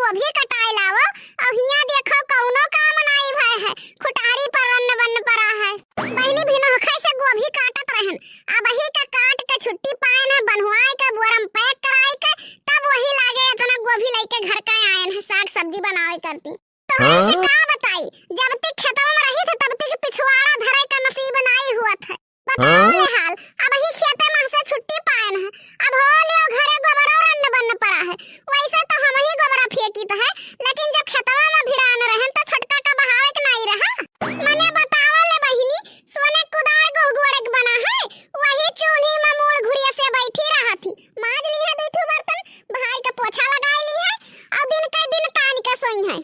गोभी कटाए लावो। अब हिया देखो कौनो काम नहीं भय है, खुटारी पर रन्न बन्न पड़ा है। बहनी भी नोखे से गोभी काटत रहन, अब ही का काट के छुट्टी पाए न बनवाए के बोरा में पैक कराए के तब वही लागे इतना गोभी लेके घर का आयन है साग सब्जी बनावे करती। तो ऐसे का बताई, जब तक खेतवा में रही थे तब तक पिछवाड़ा धरे का नसीब नहीं हुआ था। बताओ ये हाल, अब ही खेते में से छुट्टी पाए न, अब हो लियो घरे गोबर और रन्न बन्न पड़ा है। वैसे तो हम ही गोबरा फेंकी तो है, लेकिन जब खेतवा में भिड़ान रहन तो छटका का बहावे के नहीं रहा। मने बतावा ले बहिनी, सोने कुदार गोगुड़ के बना है, वही चूल्ही में मूड़ घुरिया से बैठी रहा थी। माज ली है 2 बर्तन, भाई का पोछा लगाई ली है और दिन के दिन तान के सोई है।